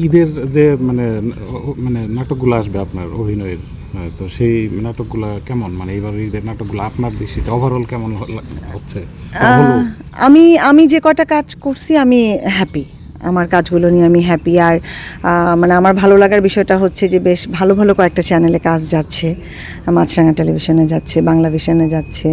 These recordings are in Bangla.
ঈদের যে মানে নাটকগুলো আসবে আপনার অভিনয়ের, তো সেই নাটকগুলো কেমন, মানে এবার ঈদের নাটকগুলো আপনার দৃষ্টিতে ওভারঅল কেমন হচ্ছে? আমি আমি যে কটা কাজ করছি আমি হ্যাপি, আমার কাজগুলো নিয়ে আমি হ্যাপি। আর মানে আমার ভালো লাগার বিষয়টা হচ্ছে যে বেশ ভালো ভালো কয়েকটা চ্যানেলে কাজ যাচ্ছে, মাছরাঙা টেলিভিশনে যাচ্ছে, বাংলা ভিশনে যাচ্ছে,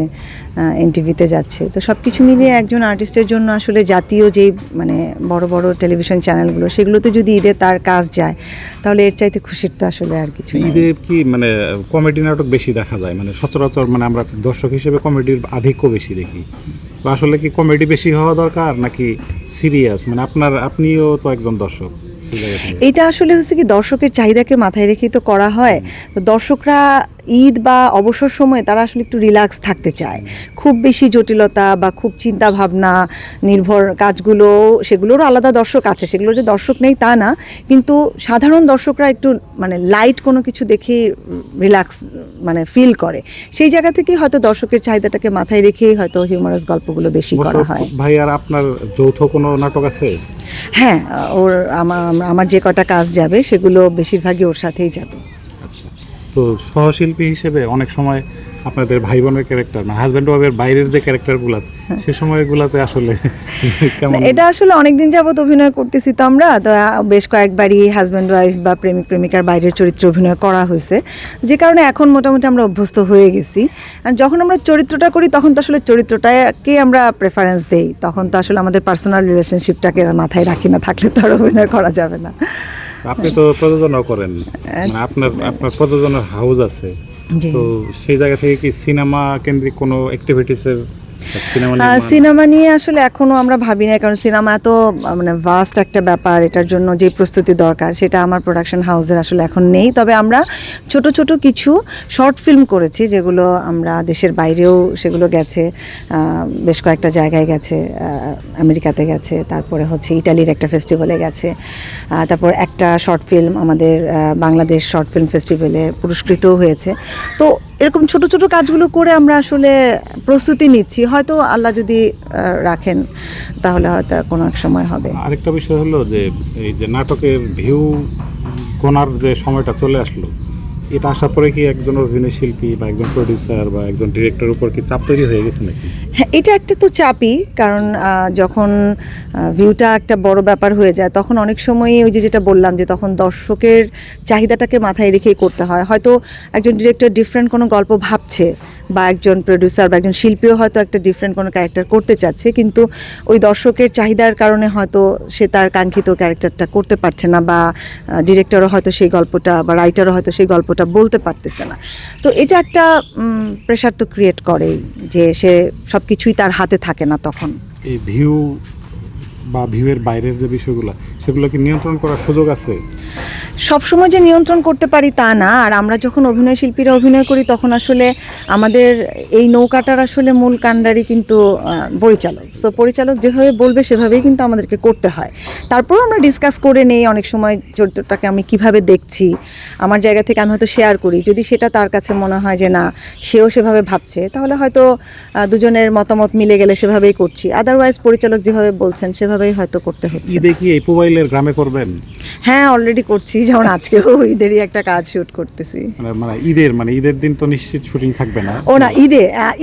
এনটিভিতে যাচ্ছে। তো সব কিছু মিলিয়ে একজন আর্টিস্টের জন্য আসলে জাতীয় যেই মানে বড় বড় টেলিভিশন চ্যানেলগুলো, সেগুলোতে যদি ঈদে তার কাজ যায় তাহলে এর চাইতে খুশির তো আসলে আর কিছু নেই। ঈদে কি মানে কমেডি নাটক বেশি দেখা যায়, মানে সচরাচর মানে আমরা দর্শক হিসেবে কমেডির আধিক্য বেশি দেখি, তো আসলে কি কমেডি বেশি হওয়া দরকার নাকি সিরিয়াস? মানে আপনিও তো একজন দর্শক। এটা আসলে হচ্ছে কি, দর্শকের চাহিদাকে মাথায় রেখেই তো করা হয়। তো দর্শকরা ঈদ বা অবসর সময়ে তারা আসলে একটু রিল্যাক্স থাকতে চায়। খুব বেশি জটিলতা বা খুব চিন্তা ভাবনা নির্ভর কাজগুলো, সেগুলোরও আলাদা দর্শক আছে, সেগুলো যে দর্শক নেই তা না, কিন্তু সাধারণ দর্শকরা একটু মানে লাইট কোনো কিছু দেখেই রিল্যাক্স মানে ফিল করে। সেই জায়গা থেকেই হয়তো দর্শকের চাহিদাটাকে মাথায় রেখেই হয়তো হিউমারাস গল্পগুলো বেশি করা হয়। ভাই, আর আপনার যৌথ কোনো নাটক আছে? হ্যাঁ, ওর আমার যে কটা কাজ যাবে সেগুলো বেশিরভাগই ওর সাথেই যাবে। আচ্ছা, তো সহশিল্পী হিসেবে অনেক সময় আপনাদের ভাই বোনের ক্যারেক্টার, মানে হাজব্যান্ড ওয়াইফের বাইরের যে ক্যারেক্টারগুলো, সে সময়গুলোতে আসলে কেমন? এটা আসলে অনেকদিন যাবত অভিনয় করতেছি তো আমরা, তো বেশ কয়েকবারই হাজব্যান্ড ওয়াইফ বা প্রেমিক প্রেমিকার বাইরের চরিত্রে অভিনয় করা হয়েছে, যে কারণে এখন মোটামুটি আমরা অভ্যস্ত হয়ে গেছি। আর যখন আমরা চরিত্রটা করি তখন তো আসলে চরিত্রটাকে আমরা প্রেফারেন্স দেই, তখন তো আসলে আমাদের পার্সোনাল রিলেশনশিপটাকে মাথায় রাখি না, থাকলে তো আর অভিনয় করা যাবে না। আপনি তো প্রযোজনাও করেন, মানে আপনার প্রযোজনার হাউস আছে, তো সেই জায়গা থেকে কি সিনেমা কেন্দ্রিক কোনো অ্যাক্টিভিটিসের সিনেমা নিয়ে আসলে এখনও আমরা ভাবি না, কারণ সিনেমা এত মানে ভাস্ট একটা ব্যাপার, এটার জন্য যে প্রস্তুতি দরকার সেটা আমার প্রোডাকশন হাউসের আসলে এখন নেই। তবে আমরা ছোট ছোট কিছু শর্ট ফিল্ম করেছি, যেগুলো আমরা দেশের বাইরেও সেগুলো গেছে, বেশ কয়েকটা জায়গায় গেছে, আমেরিকাতে গেছে, তারপরে হচ্ছে ইটালির একটা ফেস্টিভ্যালে গেছে, তারপর একটা শর্ট ফিল্ম আমাদের বাংলাদেশ শর্ট ফিল্ম ফেস্টিভ্যালে পুরস্কৃতও হয়েছে। তো এরকম ছোট ছোট কাজগুলো করে আমরা আসলে প্রস্তুতি নিচ্ছি, হয়তো আল্লাহ যদি রাখেন তাহলে হয়তো কোনো এক সময় হবে। আরেকটা বিষয় হলো যে এই যে নাটকের ভিউ গোনার যে সময়টা চলে আসলো, এটা আসার পরে কি একজন অভিনয় শিল্পী বা একজন প্রডিউসার বা একজন ডিরেক্টরের উপর কি চাপ তৈরি হয়ে গেছে নাকি? হ্যাঁ, এটা একটা তো চাপই, কারণ যখন ভিউটা একটা বড় ব্যাপার হয়ে যায় তখন অনেক সময়ই ওই যে যেটা বললাম, যে তখন দর্শকের চাহিদাটাকে মাথায় রেখেই করতে হয়। হয়তো একজন ডিরেক্টর ডিফারেন্ট কোনো গল্প ভাবছে, বা একজন প্রডিউসার বা একজন শিল্পীও হয়তো একটা ডিফারেন্ট কোনো ক্যারেক্টার করতে চাচ্ছে, কিন্তু ওই দর্শকের চাহিদার কারণে হয়তো সে তার কাঙ্ক্ষিত ক্যারেক্টারটা করতে পারছে না, বা ডিরেক্টরও হয়তো সেই গল্পটা বা রাইটারও হয়তো সেই গল্পটা বলতে পারতেছে না। তো এটা একটা প্রেশার তো ক্রিয়েট করেই, যে সে সব কিছুই তার হাতে থাকে না তখন। এই ভিউ বা ভিউয়ের বাইরের যে বিষয়গুলো, সেগুলো কি নিয়ন্ত্রণ করার সুযোগ আছে? সবসময় যে নিয়ন্ত্রণ করতে পারি তা না। আর আমরা যখন অভিনয় শিল্পীরা অভিনয় করি তখন আসলে আমাদের এই নৌকাটার আসলে মূল কাণ্ডারি কিন্তু পরিচালক। সো পরিচালক যেভাবে বলবে সেভাবেই কিন্তু আমাদেরকে করতে হয়। তারপরেও আমরা ডিসকাস করে নেই অনেক সময় চরিত্রটাকে আমি কিভাবে দেখছি, আমার জায়গা থেকে আমি হয়তো শেয়ার করি। যদি সেটা তার কাছে মনে হয় যে না, সেও সেভাবে ভাবছে, তাহলে হয়তো দুজনের মতামত মিলে গেলে সেভাবেই করছি। আদারওয়াইজ পরিচালক যেভাবে বলছেন সেভাবেই হয়তো করতে হচ্ছে। ঈদে কি এই মোবাইলের গ্রামে করবেন? হ্যাঁ, অলরেডি করছি, যেমন আজকেও ঈদেরই একটা কাজ শুট করতেছি। মানে ঈদের দিন তো নিশ্চিত শুটিং থাকবে না? ও না,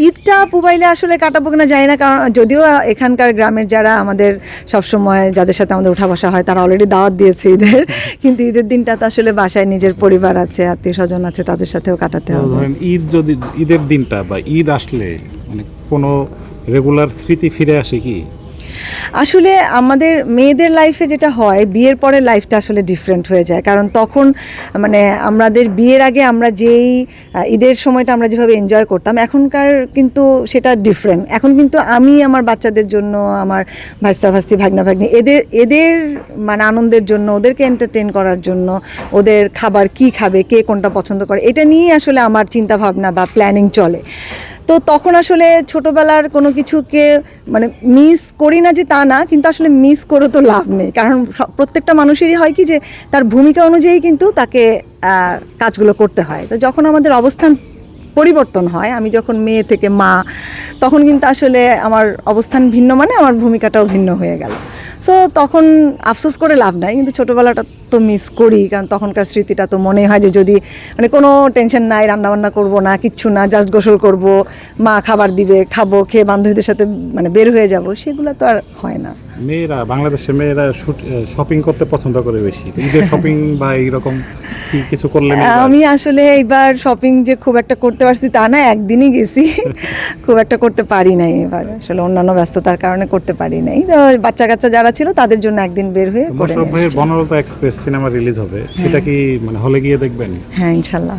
ঈদটা মোবাইলে আসলে কাটাবো কিনা জানি না, কারণ যদিও এখানকার গ্রামের যারা আমাদের সবসময় যাদের সাথে আমাদের উঠা বসা হয় তারা অলরেডি দাওয়াত দিয়েছে ঈদের, কিন্তু ঈদের দিনটা তো আসলে বাসায় নিজের পরিবার আছে, আত্মীয় স্বজন আছে, তাদের সাথেও কাটাতে হবে। ধরেন ঈদের দিনটা বা ঈদ আসলে মানে কোনো রেগুলার স্মৃতি ফিরে আসে কি? আসলে আমাদের মেয়েদের লাইফে যেটা হয়, বিয়ের পরে লাইফটা আসলে ডিফারেন্ট হয়ে যায়, কারণ তখন মানে আমাদের বিয়ের আগে আমরা যেই ঈদের সময়টা আমরা যেভাবে এনজয় করতাম, এখনকার কিন্তু সেটা ডিফারেন্ট। এখন কিন্তু আমি আমার বাচ্চাদের জন্য, আমার ভাইস্তা ভাস্তি ভাগনা ভাগ্নি, এদের মানে আনন্দের জন্য, ওদেরকে এন্টারটেন করার জন্য, ওদের খাবার কি খাবে, কে কোনটা পছন্দ করে, এটা নিয়েই আসলে আমার চিন্তা ভাবনা বা প্ল্যানিং চলে। তো তখন আসলে ছোটোবেলার কোনো কিছুকে মানে মিস করি না যে তা না, কিন্তু আসলে মিস করে তো লাভ নেই, কারণ প্রত্যেকটা মানুষেরই হয় কি যে তার ভূমিকা অনুযায়ী কিন্তু তাকে কাজগুলো করতে হয়। তো যখন আমাদের অবস্থান পরিবর্তন হয়। আমি যখন মেয়ে থেকে মা, তখন কিন্তু আসলে আমার অবস্থান ভিন্ন, মানে আমার ভূমিকাটাও ভিন্ন হয়ে গেল। সো তখন আফসোস করে লাভ নাই, কিন্তু ছোটোবেলাটা তো মিস করি, কারণ তখনকার স্মৃতিটা তো মনে হয় যে যদি মানে কোনো টেনশন নাই, রান্নাবান্না করব না, কিচ্ছু না, জাস্ট গোসল করব, মা খাবার দিবে, খাবো, খেয়ে বান্ধবীদের সাথে মানে বের হয়ে যাব, সেগুলো তো আর হয় না। মেয়েরা, বাংলাদেশের মেয়েরা শপিং করতে পছন্দ করে বেশি। তো ঈদের শপিং বা এইরকম কি কিছু করলেন এবার? আমি আসলে এবার শপিং যে খুব একটা করতে পারছি তা না, একদিনই গেছি, খুব একটা করতে পারি নাই এবার, আসলে অন্যান্য ব্যস্ততার কারণে করতে পারি নাই। তো বাচ্চা কাচ্চা যারা ছিল তাদের জন্য একদিন বের হয়ে করে মোশাররফ নিয়ে ভাইয়ের এসেছি। বনলতা এক্সপ্রেস সিনেমা রিলিজ হবে, সেটা কি মানে হলে গিয়ে দেখবেন? হ্যাঁ, ইনশাল্লাহ।